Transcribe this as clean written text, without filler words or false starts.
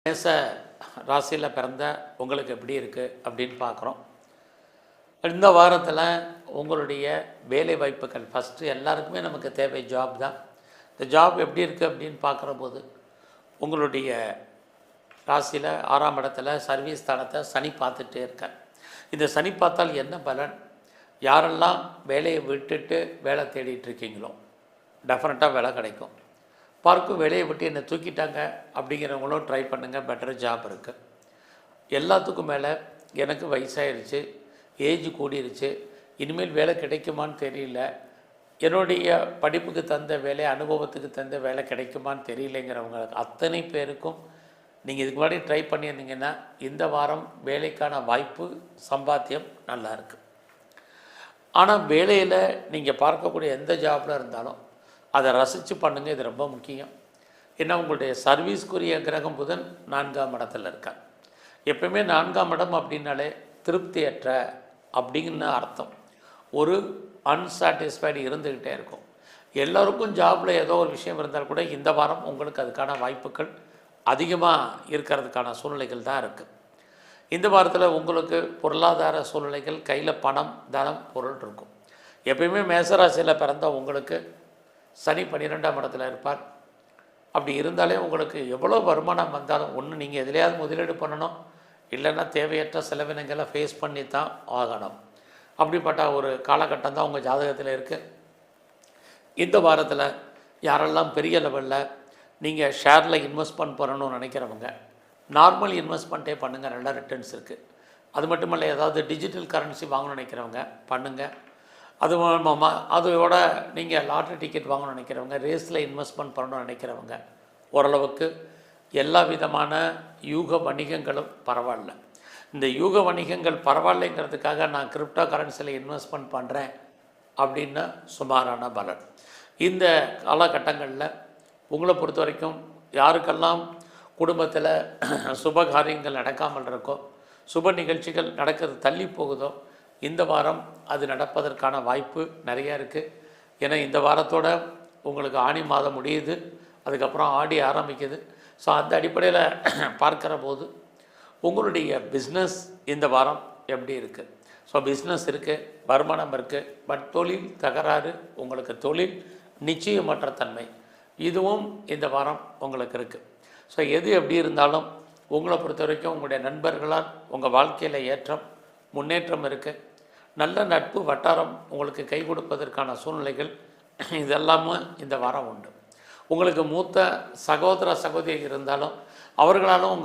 மேச ராசியில் பிறந்த உங்களுக்கு எப்படி இருக்குது அப்படின்னு பார்க்குறோம். இந்த வாரத்தில் உங்களுடைய வேலை வாய்ப்புகள் ஃபஸ்ட்டு எல்லாருக்குமே நமக்கு தேவை ஜாப் தான். இந்த ஜாப் எப்படி இருக்குது அப்படின்னு பார்க்குற போது உங்களுடைய ராசியில் 6ஆம் இடத்துல சர்வீஸ் ஸ்தானத்தை சனி பார்த்துட்டே இருக்கார். இந்த சனி பார்த்தால் என்ன பலன்? யாரெல்லாம் வேலையை விட்டுட்டு வேலை தேடிட்டுருக்கீங்களோ டெஃபினட்டாக வேலை கிடைக்கும். பார்க்கும் வேலையை விட்டு என்னை தூக்கிட்டாங்க அப்படிங்கிறவங்களும் ட்ரை பண்ணுங்கள், பெட்டர் ஜாப் இருக்குது. எல்லாத்துக்கும் மேலே எனக்கு வயசாகிருச்சு, ஏஜ் கூடிருச்சு, இனிமேல் வேலை கிடைக்குமான்னு தெரியல, என்னுடைய படிப்புக்கு தந்த வேலை, அனுபவத்துக்கு தந்த வேலை கிடைக்குமான்னு தெரியலைங்கிறவங்க அத்தனை பேருக்கும் நீங்கள் இதுக்கு முன்னாடி ட்ரை பண்ணியிருந்தீங்கன்னா இந்த வாரம் வேலைக்கான வாய்ப்பு, சம்பாத்தியம் நல்லா இருக்குது. ஆனால் வேலையில் நீங்கள் பார்க்கக்கூடிய எந்த ஜாபில் இருந்தாலும் அதை ரசித்து பண்ணுங்கள். இது ரொம்ப முக்கியம். ஏன்னா உங்களுடைய சர்வீஸ்க்குரிய கிரகம் புதன் 4ஆம் இடத்துல இருக்கார். எப்பவுமே 4ஆம் இடம் அப்படின்னாலே திருப்தியற்ற அப்படின்னு அர்த்தம். ஒரு அன்சாட்டிஸ்ஃபைடு இருந்துக்கிட்டே இருக்கும். எல்லோருக்கும் ஜாபில் ஏதோ ஒரு விஷயம் இருந்தால் கூட இந்த வாரம் உங்களுக்கு அதுக்கான வாய்ப்புகள் அதிகமாக இருக்கிறதுக்கான சூழ்நிலைகள் தான் இருக்குது. இந்த வாரத்தில் உங்களுக்கு பொருளாதார சூழ்நிலைகள், கையில் பணம், தனம், பொருள் இருக்கும். எப்பயுமே மேசராசியில் பிறந்த உங்களுக்கு சனி 12ஆம் இடத்துல இருப்பார். அப்படி இருந்தாலே உங்களுக்கு எவ்வளோ வருமானம் வந்தாலும் ஒன்று நீங்கள் எதுலையாவது முதலீடு பண்ணணும், இல்லைன்னா தேவையற்ற செலவினங்களை ஃபேஸ் பண்ணி தான் ஆகணும். அப்படிப்பட்ட ஒரு காலகட்டம் தான் உங்கள் ஜாதகத்தில் இருக்குது. இந்த வாரத்தில் யாரெல்லாம் பெரிய லெவலில் நீங்கள் ஷேரில் இன்வெஸ்ட்மெண்ட் பண்ணணும்னு நினைக்கிறவங்க நார்மல் இன்வெஸ்ட்மெண்ட்டே பண்ணுங்கள், நல்ல ரிட்டர்ன்ஸ் இருக்குது. அது மட்டும் இல்லை, ஏதாவது டிஜிட்டல் கரன்சி வாங்கணும்னு நினைக்கிறவங்க பண்ணுங்கள். அது அதோட நீங்கள் லாட்ரி டிக்கெட் வாங்கணும்னு நினைக்கிறவங்க, ரேஸில் இன்வெஸ்ட்மெண்ட் பண்ணணும்னு நினைக்கிறவங்க ஓரளவுக்கு எல்லா விதமான யூக வணிகங்களும் பரவாயில்ல. இந்த யூக வணிகங்கள் பரவாயில்லைங்கிறதுக்காக நான் கிரிப்டோ கரன்சியில் இன்வெஸ்ட்மெண்ட் பண்ணுறேன் அப்படின்னா சுமாரான பலன். இந்த காலகட்டங்களில் உங்களை பொறுத்த வரைக்கும் யாருக்கெல்லாம் குடும்பத்தில் சுபகாரியங்கள் நடக்காமல் இருக்கோ, சுப நிகழ்ச்சிகள் நடக்கிறது தள்ளி போகுதோ, இந்த வாரம் அது நடப்பதற்கான வாய்ப்பு நிறையா இருக்குது. ஏன்னா இந்த வாரத்தோட உங்களுக்கு ஆனி மாதம் முடியுது, அதுக்கப்புறம் ஆடி ஆரம்பிக்குது. ஸோ அந்த அடிப்படையில் பார்க்குற போது உங்களுடைய பிஸ்னஸ் இந்த வாரம் எப்படி இருக்குது? ஸோ பிஸ்னஸ் இருக்குது, வருமானம் இருக்குது, பட் தொழில் தகராறு, உங்களுக்கு தொழில் நிச்சயமற்ற தன்மை, இதுவும் இந்த வாரம் உங்களுக்கு இருக்குது. ஸோ எது எப்படி இருந்தாலும் உங்களை பொறுத்த வரைக்கும் உங்களுடைய நண்பர்களால் உங்கள் வாழ்க்கையில் ஏற்றம், முன்னேற்றம் இருக்குது. நல்ல நட்பு வட்டாரம் உங்களுக்கு கை கொடுப்பதற்கான சூழ்நிலைகள் இதெல்லாமே இந்த வாரம் உண்டு. உங்களுக்கு மூத்த சகோதர சகோதரி இருந்தாலும் அவர்களாலும்